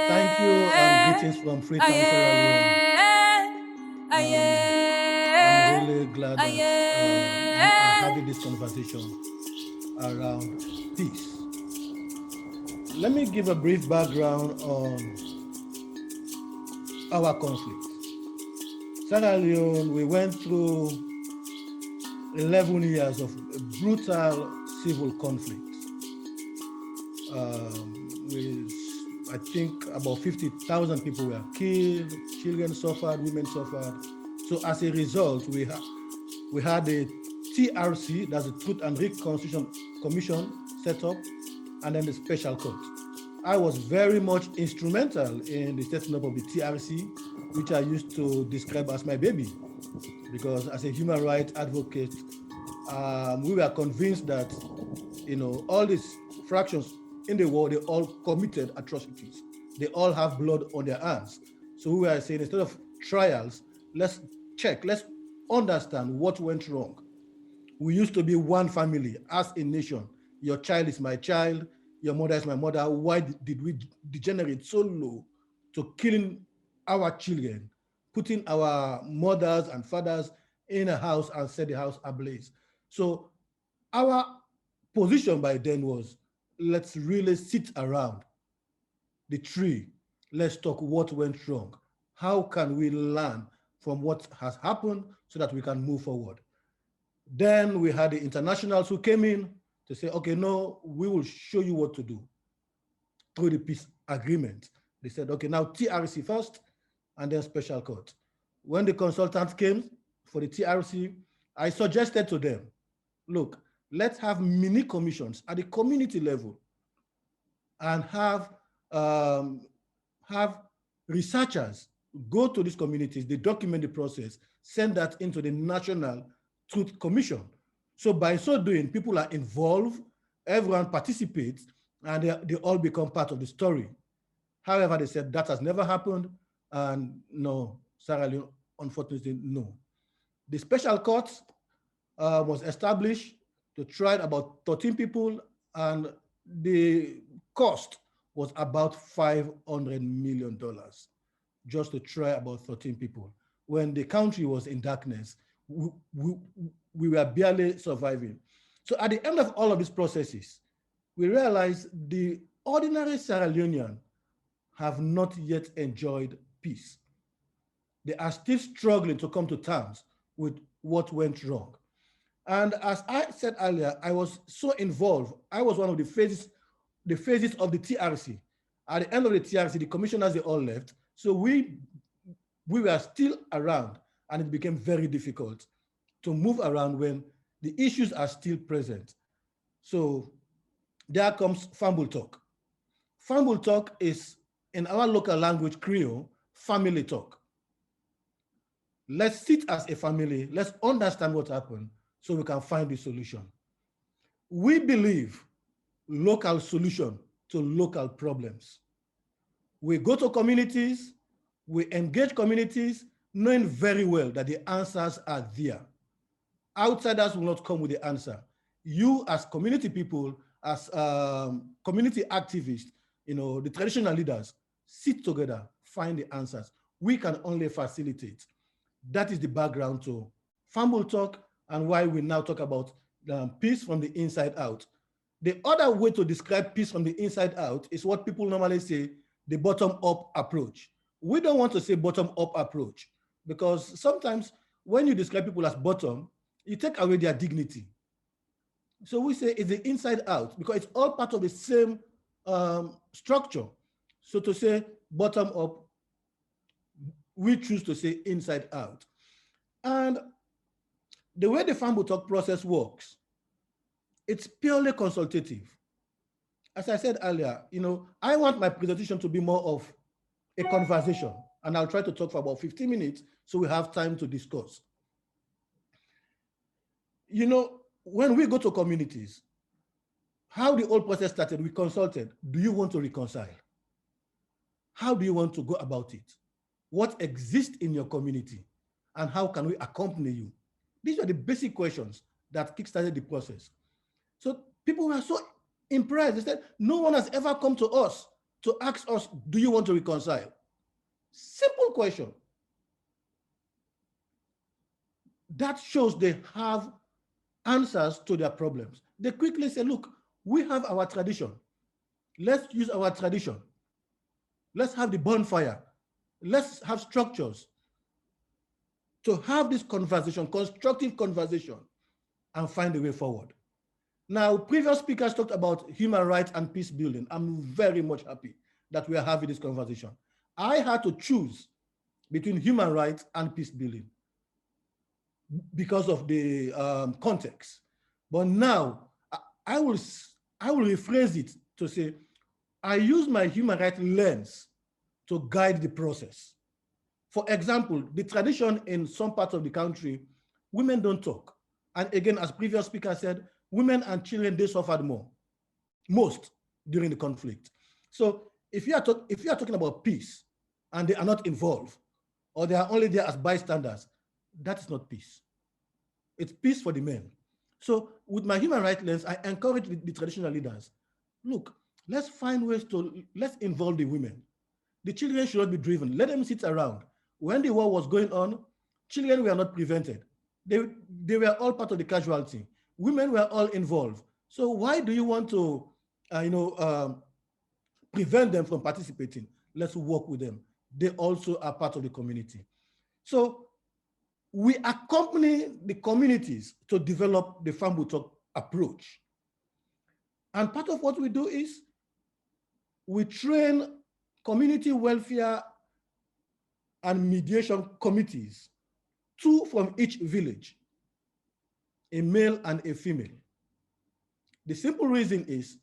Thank you and greetings from Freetown, Sierra Leone. I'm really glad that we are having this conversation around peace. Let me give a brief background on our conflict. Sierra Leone, we went through 11 years of brutal civil conflict. I think about 50,000 people were killed, children suffered, women suffered. So as a result, we had a TRC, that's the Truth and Reconciliation Commission set up, and then the special court. I was very much instrumental in the setting up of the TRC, which I used to describe as my baby, because as a human rights advocate, we were convinced that, all these fractions in the world, they all committed atrocities. They all have blood on their hands. So we were saying, instead of trials, let's check, let's understand what went wrong. We used to be one family as a nation. Your child is my child, your mother is my mother. Why did we degenerate so low to killing our children, putting our mothers and fathers in a house and set the house ablaze? So our position by then was, let's really sit around the tree. Let's talk what went wrong. How can we learn from what has happened so that we can move forward? Then we had the internationals who came in to say, okay, no, we will show you what to do through the peace agreement. They said, okay, now TRC first and then special court. When the consultant came for the TRC, I suggested to them, look, let's have mini commissions at the community level and have researchers go to these communities, they document the process, send that into the National Truth Commission. So by so doing, people are involved, everyone participates, and they all become part of the story. However, they said that has never happened, and no, Sierra Leone, unfortunately, no. The special court was established to try about 13 people, and the cost was about $500 million just to try about 13 people. When the country was in darkness, we were barely surviving. So at the end of all of these processes, we realized the ordinary Sierra Leonean have not yet enjoyed peace. They are still struggling to come to terms with what went wrong. And as I said earlier, I was so involved. I was one of the phases of the TRC. At the end of the TRC, the commissioners, they all left. So we were still around, and it became very difficult to move around when the issues are still present. So there comes Fambul Talk. Fambul Talk is, in our local language, Creole, family talk. Let's sit as a family, let's understand what happened so we can find the solution. We believe local solution to local problems. We go to communities, we engage communities, knowing very well that the answers are there. Outsiders will not come with the answer. You as community people, as community activists, the traditional leaders, sit together, find the answers. We can only facilitate. That is the background to Fambul Talk and why we now talk about peace from the inside out. The other way to describe peace from the inside out is what people normally say, the bottom-up approach. We don't want to say bottom-up approach because sometimes when you describe people as bottom, you take away their dignity. So we say it's the inside out because it's all part of the same structure. So to say bottom-up, we choose to say inside out. And the way the Fambul Talk process works, it's purely consultative. As I said earlier, I want my presentation to be more of a conversation, and I'll try to talk for about 15 minutes so we have time to discuss. When we go to communities, how the whole process started, we consulted. Do you want to reconcile? How do you want to go about it? what exists in your community, and how can we accompany you? These are the basic questions that kickstarted the process. So people were so impressed. They said, no one has ever come to us to ask us, do you want to reconcile? Simple question. That shows they have answers to their problems. They quickly say, look, we have our tradition. Let's use our tradition. Let's have the bonfire. Let's have structures to have this conversation, constructive conversation, and find a way forward. Now, previous speakers talked about human rights and peace building. I'm very much happy that we are having this conversation. I had to choose between human rights and peace building because of the context. But now I will rephrase it to say, I use my human rights lens to guide the process. For example, the tradition in some parts of the country, women don't talk. And again, as previous speaker said, women and children, they suffered most during the conflict. So if you are talking about peace and they are not involved, or they are only there as bystanders, that is not peace. It's peace for the men. So with my human rights lens, I encourage the traditional leaders, look, let's find ways let's involve the women. The children should not be driven. Let them sit around. When the war was going on, children were not prevented. They were all part of the casualty. Women were all involved. So why do you want to, prevent them from participating? Let's work with them. They also are part of the community. So we accompany the communities to develop the Fambu Talk approach. And part of what we do is we train community welfare and mediation committees, 2 from each village, a male and a female. The simple reason is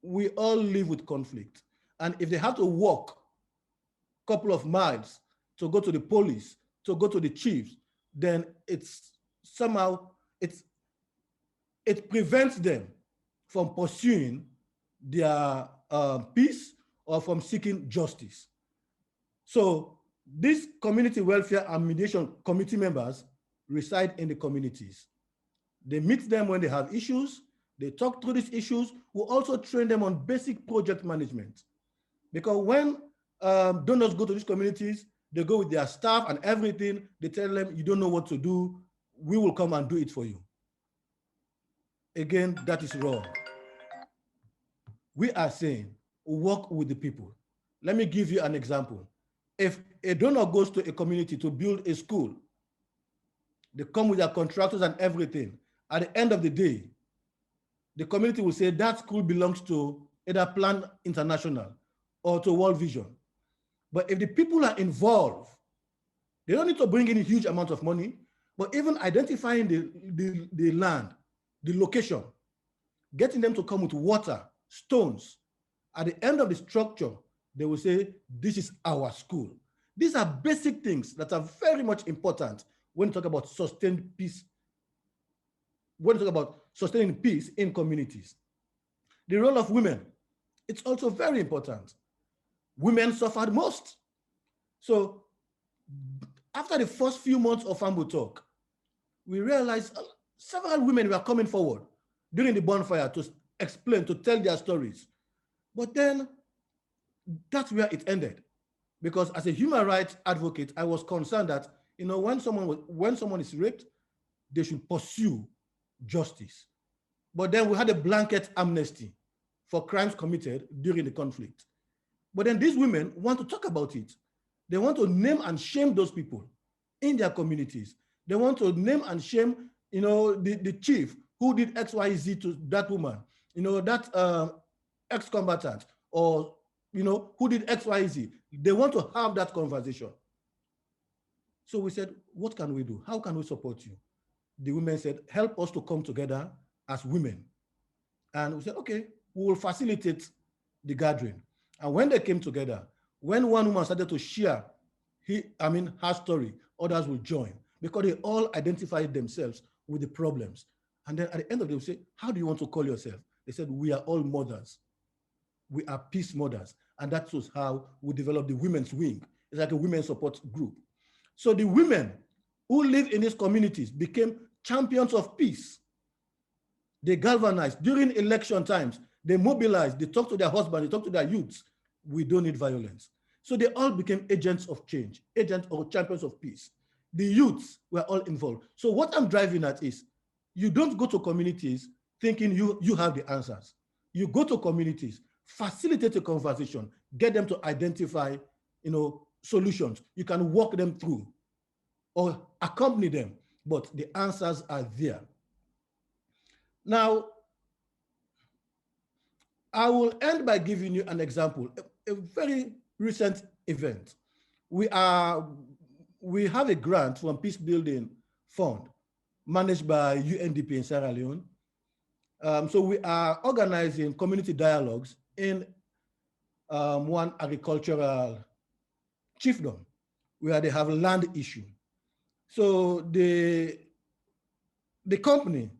we all live with conflict. And if they have to walk a couple of miles to go to the police, to go to the chiefs, then it's somehow, it prevents them from pursuing their peace or from seeking justice. So these community welfare and mediation committee members reside in the communities. They meet them when they have issues. They talk through these issues. We also train them on basic project management. Because when donors go to these communities, they go with their staff and everything. They tell them, you don't know what to do. We will come and do it for you. Again, that is wrong. We are saying, work with the people. Let me give you an example. If a donor goes to a community to build a school, they come with their contractors and everything. At the end of the day, the community will say that school belongs to either Plan International or to World Vision. But if the people are involved, they don't need to bring in a huge amount of money, but even identifying the land, the location, getting them to come with water, stones. At the end of the structure, they will say, this is our school. These are basic things that are very much important when you talk about sustained peace, when you talk about sustaining peace in communities. The role of women, it's also very important. Women suffered most. So after the first few months of Fambu Talk, we realized several women were coming forward during the bonfire to explain, to tell their stories. But then that's where it ended. Because as a human rights advocate, I was concerned that, when someone is raped, they should pursue justice. But then we had a blanket amnesty for crimes committed during the conflict. But then these women want to talk about it. They want to name and shame those people in their communities. They want to name and shame, the chief who did X, Y, Z to that woman, that ex-combatant, or, who did X, Y, Z. They want to have that conversation. So we said, what can we do? How can we support you? The women said, help us to come together as women. And we said, okay, we will facilitate the gathering. And when they came together, when one woman started to share her story, others will join because they all identified themselves with the problems. And then at the end of the day, we say, how do you want to call yourself? They said, we are all mothers. We are peace mothers. And that was how we developed the women's wing, It's like a women support group. So the women who live in these communities became champions of peace. They galvanized during election times. They mobilized, they talked to their husbands, they talked to their youths. We don't need violence. So they all became agents of change, agents or champions of peace. The youths were all involved. So what I'm driving at is, you don't go to communities thinking you have the answers. You go to communities, facilitate a conversation, get them to identify, solutions. You can walk them through or accompany them, but the answers are there. Now, I will end by giving you an example, a very recent event. We have a grant from Peace Building Fund managed by UNDP in Sierra Leone. So we are organizing community dialogues in one agricultural chiefdom where they have a land issue. So the company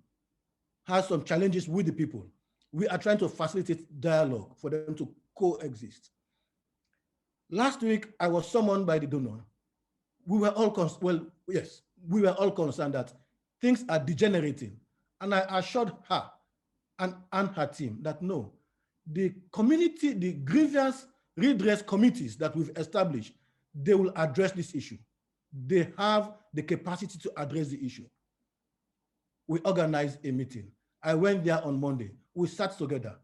has some challenges with the people. We are trying to facilitate dialogue for them to coexist. Last week, I was summoned by the donor. We were all we were all concerned that things are degenerating. And I assured her and her team that no, the community, the grievance redress committees that we've established, they will address this issue. They have the capacity to address the issue. We organized a meeting. I went there on Monday. We sat together.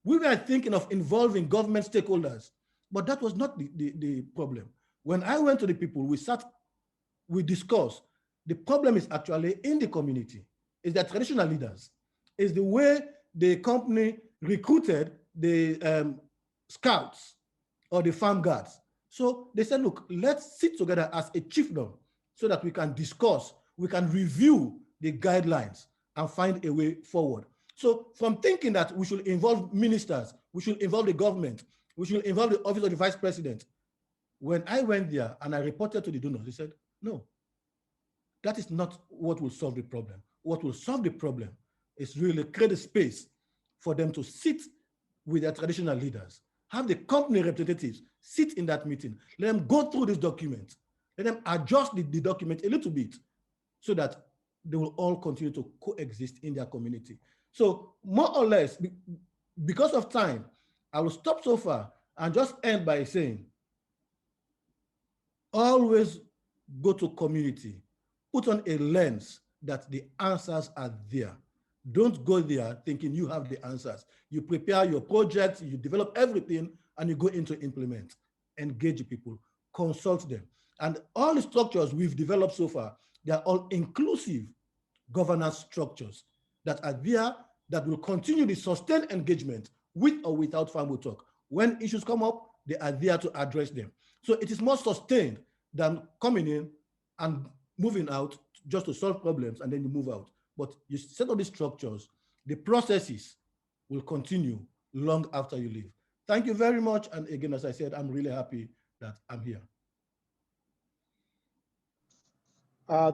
We were thinking of involving government stakeholders, but that was not the problem. When I went to the people, we sat, we discussed. The problem is actually in the community. It's the traditional leaders. It's the way the company recruited the scouts or the farm guards. So they said, look, let's sit together as a chiefdom so that we can discuss, we can review the guidelines and find a way forward. So from thinking that we should involve ministers, we should involve the government, we should involve the office of the vice president, when I went there and I reported to the donors, they said, no, that is not what will solve the problem. What will solve the problem is really create a space for them to sit with their traditional leaders, have the company representatives sit in that meeting, let them go through this document, let them adjust the document a little bit so that they will all continue to coexist in their community. So more or less, because of time, I will stop so far and just end by saying, always go to community, put on a lens that the answers are there. Don't go there thinking you have the answers. You prepare your project, you develop everything, and you go into implement. Engage people, consult them. And all the structures we've developed so far, they are all inclusive governance structures that are there that will continue the sustained engagement with or without Farm Talk. When issues come up, they are there to address them. So it is more sustained than coming in and moving out just to solve problems and then you move out. But you set up these structures, the processes will continue long after you leave. Thank you very much. And again, as I said, I'm really happy that I'm here.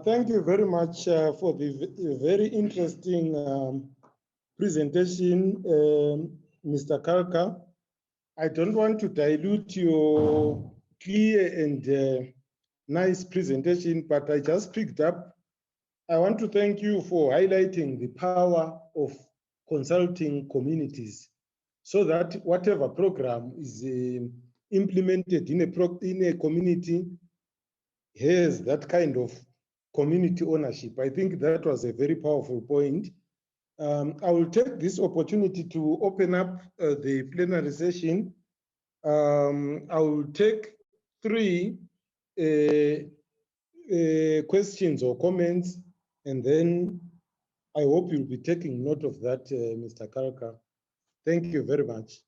Thank you very much for the very interesting presentation, Mr. Caulker. I don't want to dilute your clear and nice presentation, but I just picked up. I want to thank you for highlighting the power of consulting communities so that whatever program is implemented in a community has that kind of community ownership. I think that was a very powerful point. I will take this opportunity to open up the plenary session. I will take 3 questions or comments, and then I hope you'll be taking note of that, Mr. Caulker. Thank you very much.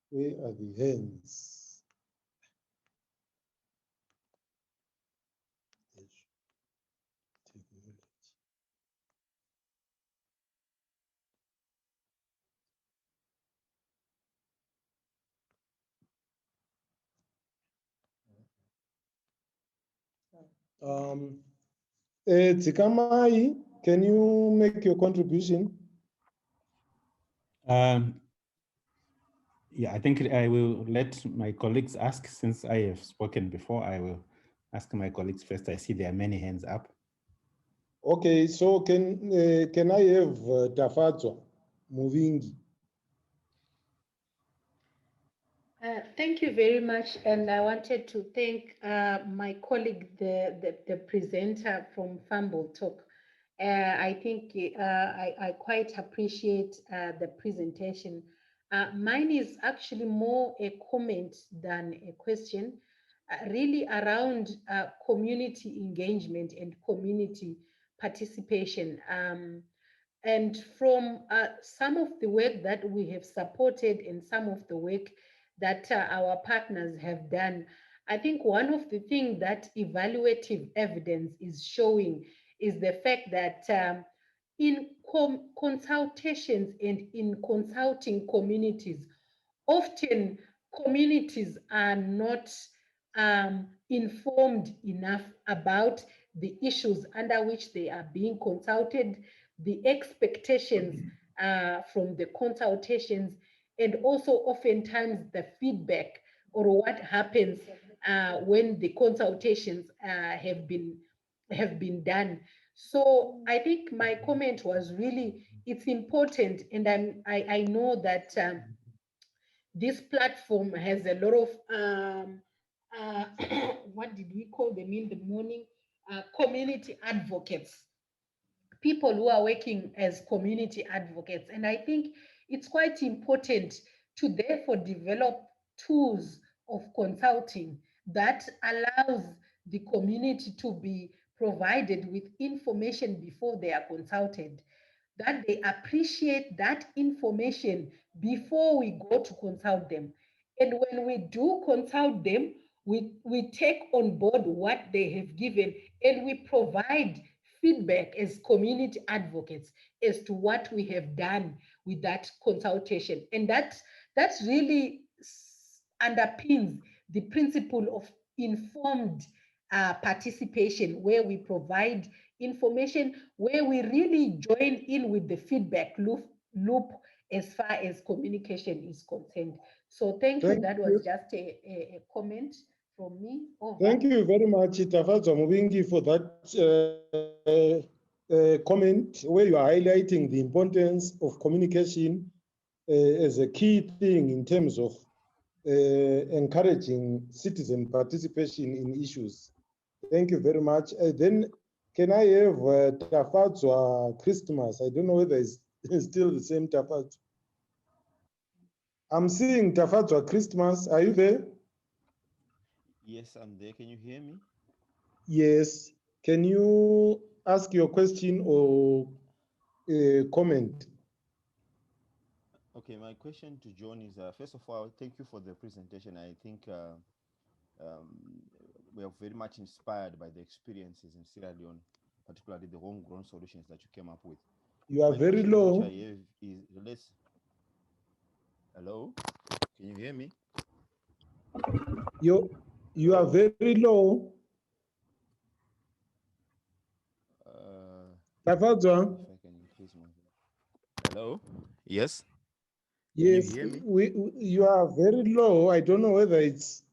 Where are the hands? Zikamai, can you make your contribution? Yeah, I think I will let my colleagues ask, since I have spoken before. I will ask my colleagues first. I see there are many hands up. Okay, so can I have Tafatswa Muvingi? Thank you very much, and I wanted to thank my colleague, the presenter from Fumble Talk. I think I quite appreciate the presentation. Mine is actually more a comment than a question, really around community engagement and community participation. And from some of the work that we have supported and some of the work that our partners have done, I think one of the things that evaluative evidence is showing is the fact that in consultations and in consulting communities, often communities are not informed enough about the issues under which they are being consulted, the expectations from the consultations, and also oftentimes the feedback or what happens when the consultations have been done. So I think my comment was really, it's important, and I know that this platform has a lot of what did we call them in the morning? Community advocates, people who are working as community advocates. And I think it's quite important to therefore develop tools of consulting that allows the community to be provided with information before they are consulted, that they appreciate that information before we go to consult them. And when we do consult them, we take on board what they have given, and we provide feedback as community advocates as to what we have done with that consultation. And that's really underpins the principle of informed participation, where we provide information, where we really join in with the feedback loop as far as communication is concerned. So thank you. That was just a comment from me. Over. Thank you very much, Tafatswa Muvingi, for that comment where you are highlighting the importance of communication as a key thing in terms of encouraging citizen participation in issues. Thank you very much. Then can I have Tafatswa Christmas? I don't know whether it's still the same Tafatswa. I'm seeing Tafatswa Christmas. Are you there? Yes, I'm there. Can you hear me? Yes. Can you ask your question or comment? Okay, my question to John is, first of all, thank you for the presentation. I think we are very much inspired by the experiences in Sierra Leone, particularly the homegrown solutions that you came up with. You are very low. Hello? Can you hear me? You are very low. Tafatswa. If I can increase my... Hello? Yes? Yes, can you hear me? You are very low. I don't know whether it's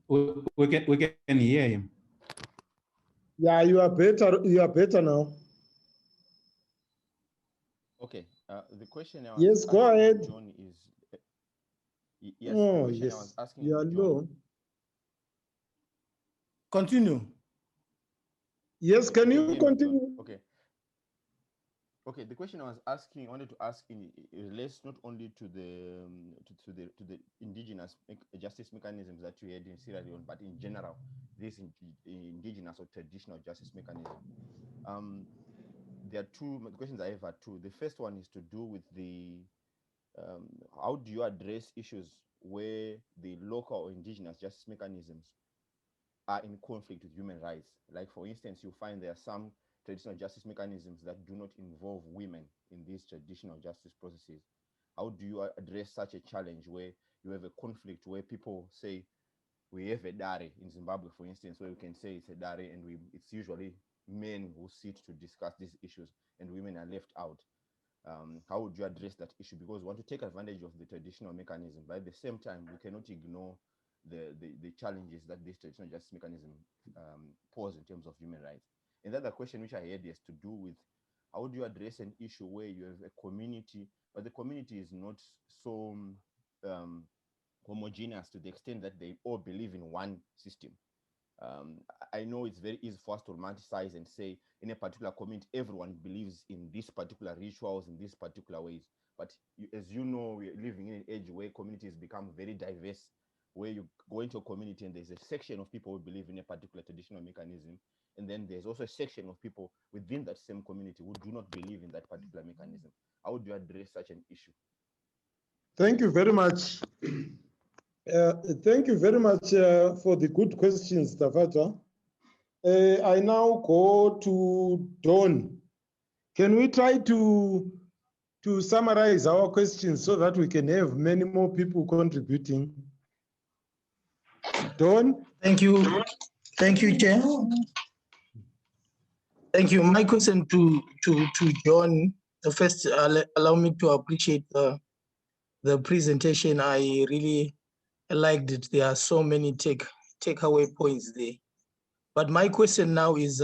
we can hear him. Yeah, you are better. You are better now. Okay. The question I was yes, go ahead. John is yes. The question I was asking you are John, low. Continue. Yes, can you continue? Okay. Okay, the question I was asking, I wanted to ask, relates not only to the to the indigenous justice mechanisms that you had in Sierra Leone, but in general, this indigenous or traditional justice mechanism. There are two questions I have. Are two. The first one is to do with the how do you address issues where the local or indigenous justice mechanisms are in conflict with human rights? Like, for instance, you find there are some traditional justice mechanisms that do not involve women in these traditional justice processes. How do you address such a challenge where you have a conflict where people say we have a dare in Zimbabwe, for instance, where we can say it's a dare, and it's usually men who sit to discuss these issues and women are left out. How would you address that issue? Because we want to take advantage of the traditional mechanism, but at the same time, we cannot ignore the challenges that this traditional justice mechanism pose in terms of human rights. And the other question which I had has to do with how do you address an issue where you have a community, but the community is not so homogeneous to the extent that they all believe in one system. I know it's very easy for us to romanticize and say in a particular community, everyone believes in these particular rituals, in these particular ways. But as you know, we're living in an age where communities become very diverse, where you go into a community and there's a section of people who believe in a particular traditional mechanism. And then there's also a section of people within that same community who do not believe in that particular mechanism. How would you address such an issue? Thank you very much. Thank you very much for the good questions, Tafata. I now go to Dawn. Can we try to summarize our questions so that we can have many more people contributing? Dawn? Thank you. Thank you, Chair. Thank you. My question to John. First, allow me to appreciate the presentation. I really liked it. There are so many takeaway points there. But my question now is,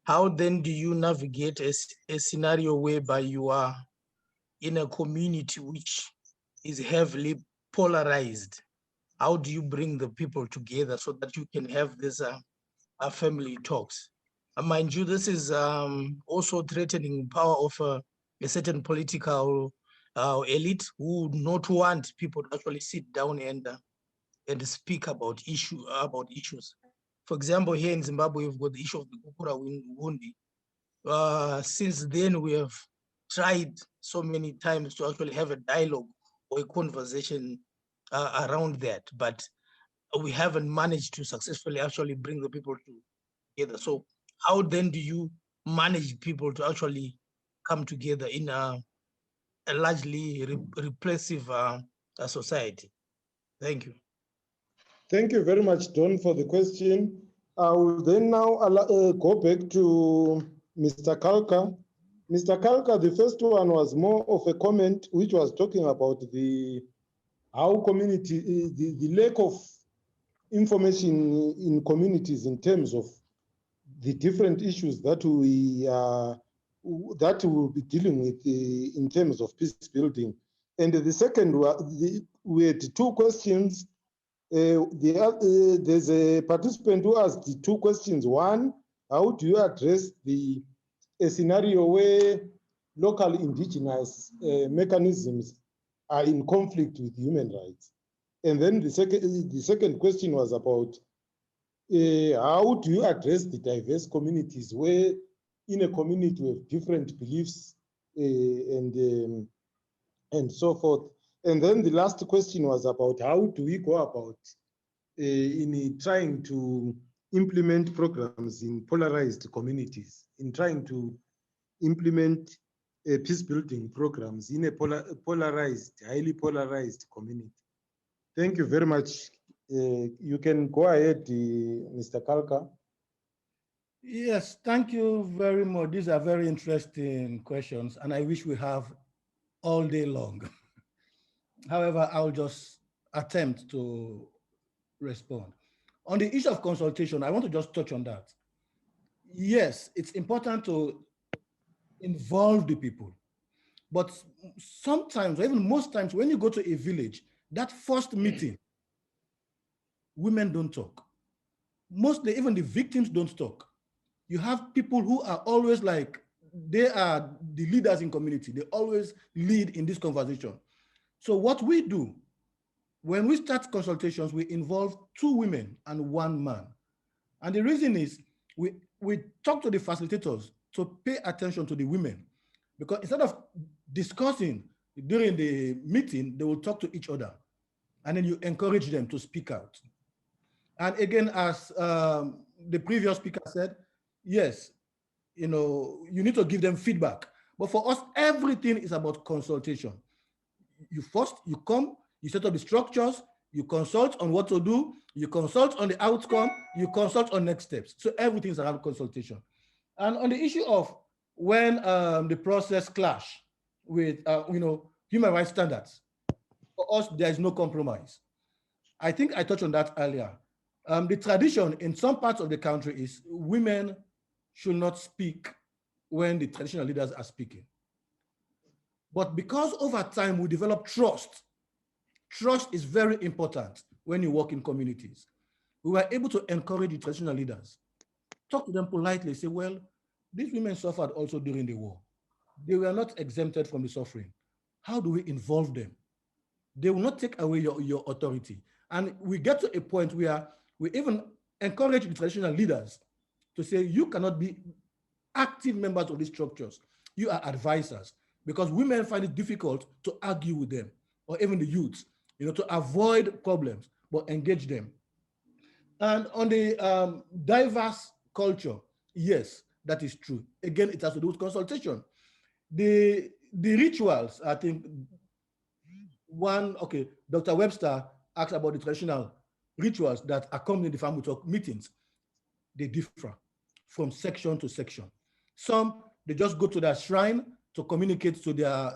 how then do you navigate a scenario whereby you are in a community which is heavily polarized? How do you bring the people together so that you can have this family talks? Mind you, this is also threatening power of a certain political elite who would not want people to actually sit down and speak about issues. For example, here in Zimbabwe, we've got the issue of the Kukura Wundi. Since then, we have tried so many times to actually have a dialogue or a conversation around that, but we haven't managed to successfully actually bring the people together. So how then do you manage people to actually come together in a largely repressive society? Thank you. Thank you very much, Don, for the question. I will then now go back to Mr. Caulker. Mr. Caulker, the first one was more of a comment which was talking about how community, the lack of information in communities in terms of the different issues that we will be dealing with in terms of peace building. And the second, we had two questions. There's a participant who asked the two questions. One, how do you address a scenario where local indigenous mechanisms are in conflict with human rights? And then the second question was about how do you address the diverse communities where in a community we have different beliefs and so forth. And then the last question was about how do we go about in trying to implement programs in polarized communities, in trying to implement peace building programs in a polarized, highly polarized community. Thank you very much. You can go ahead, Mr. Caulker. Yes, thank you very much. These are very interesting questions, and I wish we have all day long. However, I'll just attempt to respond. On the issue of consultation, I want to just touch on that. Yes, it's important to involve the people, but sometimes, or even most times, when you go to a village, that first meeting, women don't talk. Mostly, even the victims don't talk. You have people who are always like, they are the leaders in community. They always lead in this conversation. So what we do, when we start consultations, we involve 2 women and 1 man. And the reason is we talk to the facilitators to pay attention to the women, because instead of discussing during the meeting, they will talk to each other. And then you encourage them to speak out. And again, as the previous speaker said, yes, you need to give them feedback. But for us, everything is about consultation. You come, you set up the structures, You consult on what to do, you consult on the outcome, you consult on next steps. So everything's around consultation. And on the issue of when the process clash with human rights standards, for us, there is no compromise. I think I touched on that earlier. The tradition in some parts of the country is women should not speak when the traditional leaders are speaking. But because over time we develop trust, trust is very important when you work in communities. We were able to encourage the traditional leaders, talk to them politely, say, well, these women suffered also during the war. They were not exempted from the suffering. How do we involve them? They will not take away your authority. And we get to a point where we even encourage the traditional leaders to say, you cannot be active members of these structures. You are advisors, because women find it difficult to argue with them, or even the youths, to avoid problems, but engage them. And on the diverse culture, yes, that is true. Again, it has to do with consultation. The rituals, I think, Dr. Webster asked about the traditional rituals that accompany the family talk meetings. They differ from section to section. Some, they just go to their shrine to communicate to their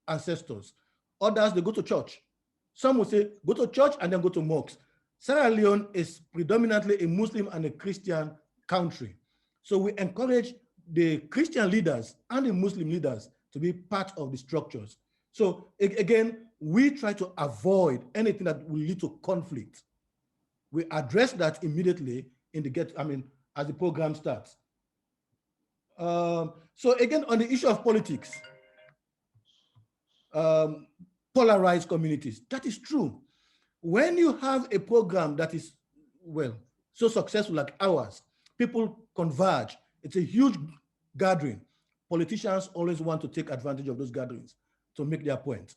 ancestors. Others, they go to church. Some will say, go to church and then go to mosques. Sierra Leone is predominantly a Muslim and a Christian country. So we encourage the Christian leaders and the Muslim leaders to be part of the structures. So again, we try to avoid anything that will lead to conflict. We address that immediately as the program starts. So again, on the issue of politics, polarized communities, that is true. When you have a program that is, so successful like ours, people converge, it's a huge gathering. Politicians always want to take advantage of those gatherings to make their point.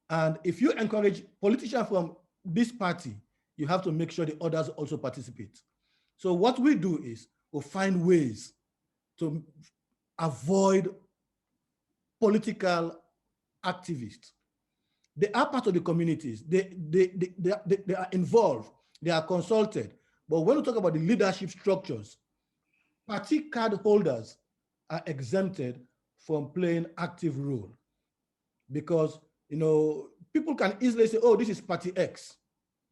And if you encourage politicians from this party, you have to make sure the others also participate. So what we do is we find ways to avoid political activists. They are part of the communities. They are involved. They are consulted. But when we talk about the leadership structures, party card holders are exempted from playing active role, because people can easily say, oh, this is party X,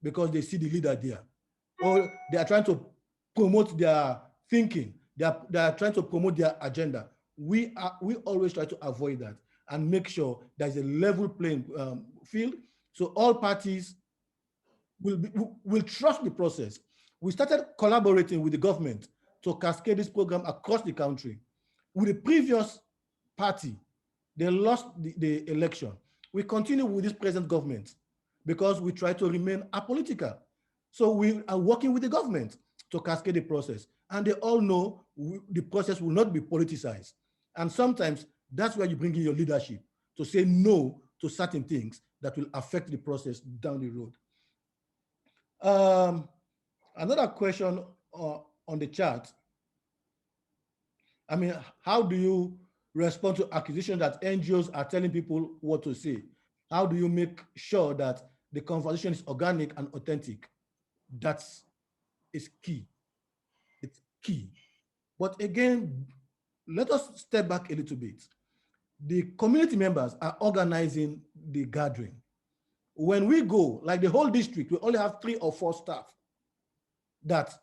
because they see the leader there, or they are trying to promote their thinking. They are trying to promote their agenda. We always try to avoid that and make sure there's a level playing field, so all parties will trust the process. We started collaborating with the government to cascade this program across the country. With the previous party, they lost the election. We continue with this present government because we try to remain apolitical. So we are working with the government to cascade the process. And they all know the process will not be politicized. And sometimes that's where you bring in your leadership to say no to certain things that will affect the process down the road. Another question on the chat. How do you respond to accusations that NGOs are telling people what to say? How do you make sure that the conversation is organic and authentic? That is key. It's key. But again, let us step back a little bit. The community members are organizing the gathering. When we go, like the whole district, we only have 3 or 4 staff that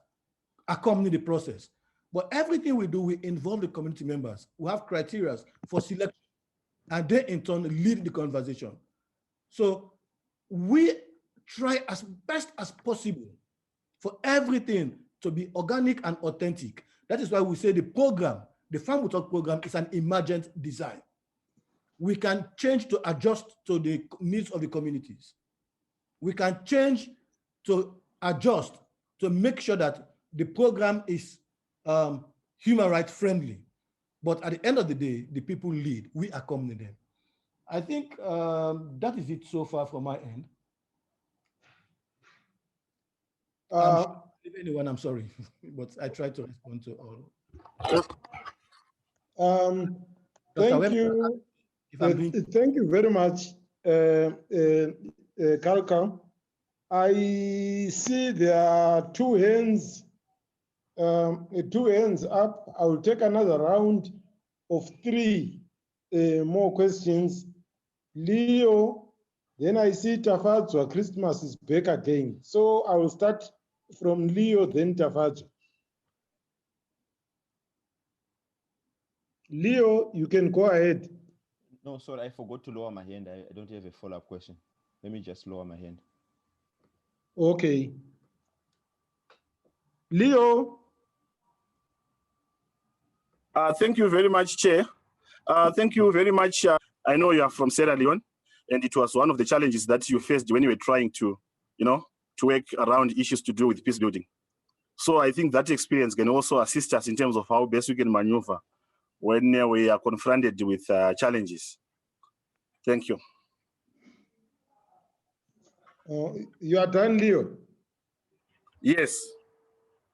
accompany the process. But everything we do, we involve the community members. We have criteria for selection, and they in turn lead the conversation. So we try as best as possible for everything to be organic and authentic. That is why we say the program, the Farm Talk program, is an emergent design. We can change to adjust to the needs of the communities. We can change to adjust to make sure that the program is human rights friendly. But at the end of the day, the people lead, we accompany them. I think that is it so far from my end. Anyone, I'm sorry, but I try to respond to all. Thank you. Thank you very much, Caulker. I see there are two hands up. I will take another round of 3 more questions. Leo, then I see Tafadzwa, Christmas is back again. So I will start from Leo, then Tafadzwa. Leo, you can go ahead. No, sorry, I forgot to lower my hand. I don't have a follow-up question. Let me just lower my hand. Okay. Leo. Thank you very much, Chair. Thank you very much. I know you are from Sierra Leone, and it was one of the challenges that you faced when you were trying to, to work around issues to do with peace building. So I think that experience can also assist us in terms of how best we can maneuver when we are confronted with challenges. Thank you. You are done, Leo? Yes.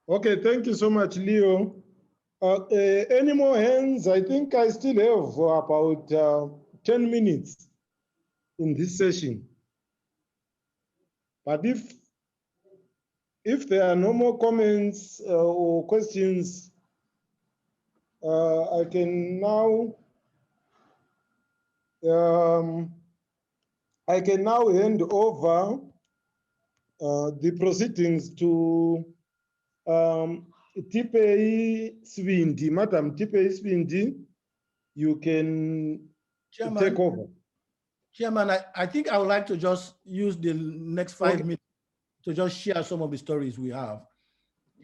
Okay, thank you so much, Leo. Any more hands? I think I still have about 10 minutes in this session. But if there are no more comments or questions, I can now hand over the proceedings to Tipei Swindi. Madam Tipei Swindi, you can take over. Chairman, I think I would like to just use the next 5 minutes to just share some of the stories we have.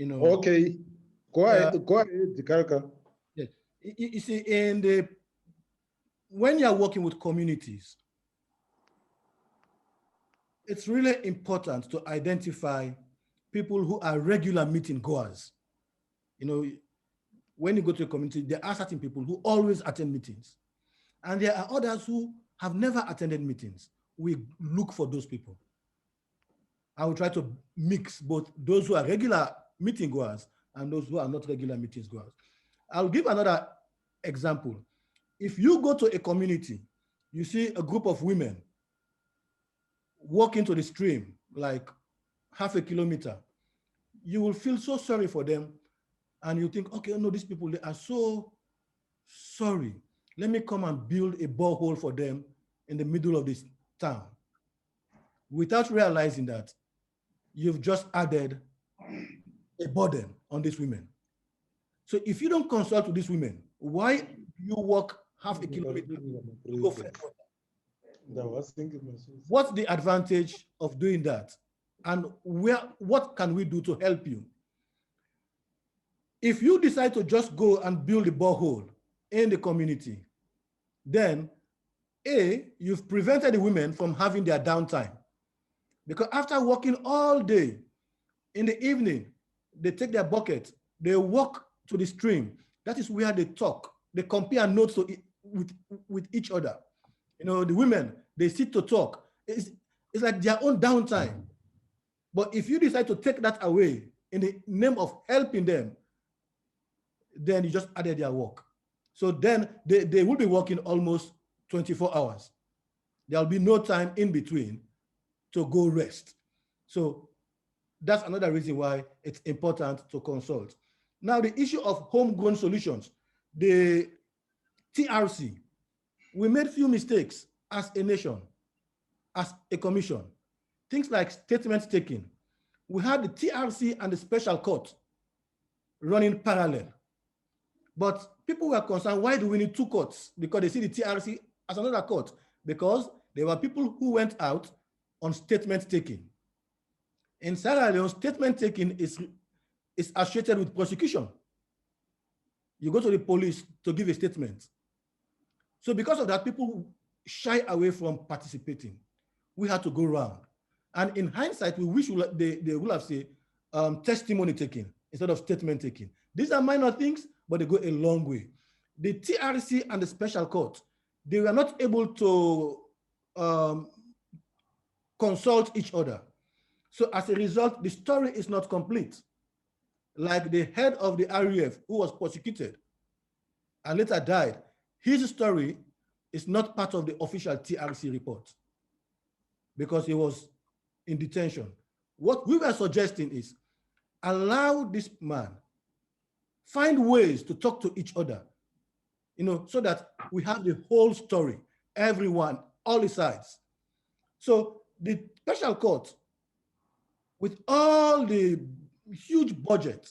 Okay, go ahead, Caulker. Yeah. You see, when you are working with communities, it's really important to identify people who are regular meeting goers. When you go to a community, there are certain people who always attend meetings, and there are others who have never attended meetings. We look for those people. I will try to mix both those who are regular meeting goers and those who are not regular meetings goers. I'll give another example. If you go to a community, you see a group of women walk into the stream like half a kilometer, you will feel so sorry for them. And you think, okay, no, these people, they are so sorry. Let me come and build a borehole for them in the middle of this town. Without realizing that you've just added a burden on these women. So if you don't consult with these women, why do you walk half a kilometer to go fetch water? What's the advantage of doing that? And what can we do to help you? If you decide to just go and build a borehole in the community, then you've prevented the women from having their downtime. Because after working all day, in the evening, they take their bucket, they walk to the stream. That is where they talk. They compare notes with each other. The women, they sit to talk. It's like their own downtime. But if you decide to take that away in the name of helping them, then you just added their work. So then they will be working almost 24 hours. There'll be no time in between to go rest. So that's another reason why it's important to consult. Now, the issue of homegrown solutions, the TRC, we made few mistakes as a nation, as a commission. Things like statement taking. We had the TRC and the special court running parallel. But people were concerned, why do we need 2 courts? Because they see the TRC as another court, because there were people who went out on statement taking. In Sierra Leone, statement taking is associated with prosecution. You go to the police to give a statement. So because of that, people shy away from participating. We had to go round. And in hindsight, we wish they would have said testimony taking instead of statement taking. These are minor things, but they go a long way. The TRC and the special court, they were not able to consult each other. So as a result, the story is not complete. Like the head of the RUF who was prosecuted and later died, his story is not part of the official TRC report because he was in detention. What we were suggesting is allow this man, find ways to talk to each other, so that we have the whole story, everyone, all the sides. So the special court, with all the huge budget,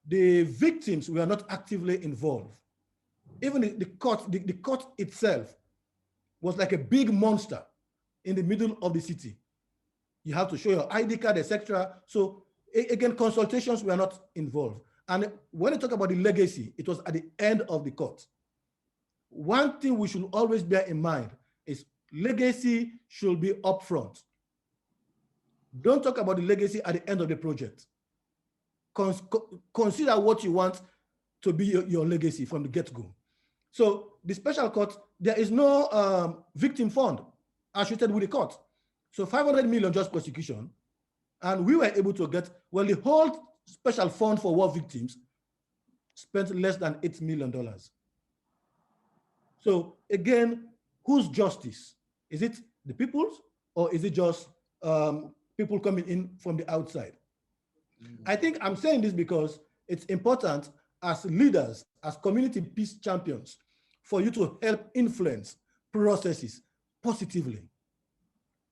the victims were not actively involved. Even the court itself was like a big monster in the middle of the city. You have to show your ID card, etc. So again, consultations were not involved. And when you talk about the legacy, it was at the end of the court. One thing we should always bear in mind is legacy should be upfront. Don't talk about the legacy at the end of the project. Consider what you want to be your legacy from the get-go. So the special court, there is no victim fund associated with the court. So 500 million just prosecution. And we were able to get, well, the whole special fund for war victims spent less than $8 million. So again, whose justice? Is it the people's, or is it just people coming in from the outside? I think I'm saying this because it's important as leaders, as community peace champions, for you to help influence processes positively,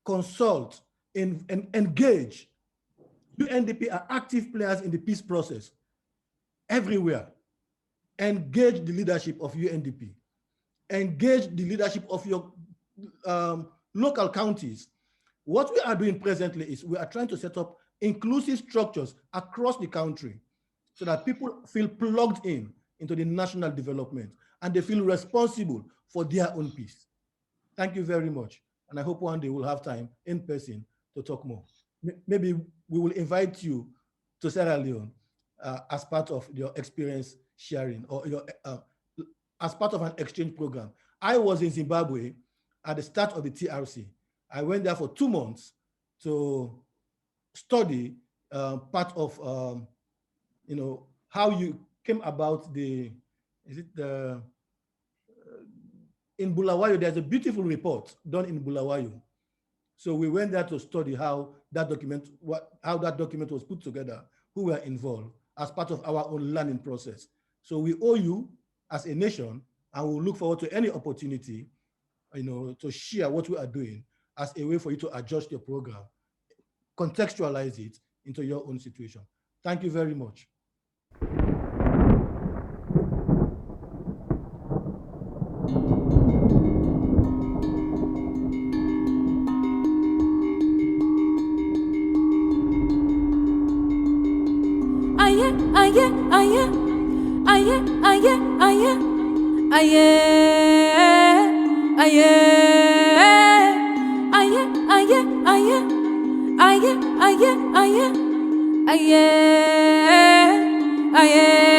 consult, and engage. UNDP are active players in the peace process everywhere. Engage the leadership of UNDP. Engage the leadership of your local counties. What we are doing presently is we are trying to set up inclusive structures across the country so that people feel plugged in into the national development and they feel responsible for their own peace. Thank you very much. And I hope one day we'll have time in person to talk more. Maybe we will invite you to Sierra Leone as part of your experience sharing, or as part of an exchange program. I was in Zimbabwe at the start of the TRC. I went there for 2 months to study part of, how you came about in Bulawayo, there's a beautiful report done in Bulawayo. So we went there to study how that document was put together, who were involved as part of our own learning process. So we owe you as a nation, and we'll look forward to any opportunity, to share what we are doing as a way for you to adjust your program, contextualize it into your own situation. Thank you very much. Aye.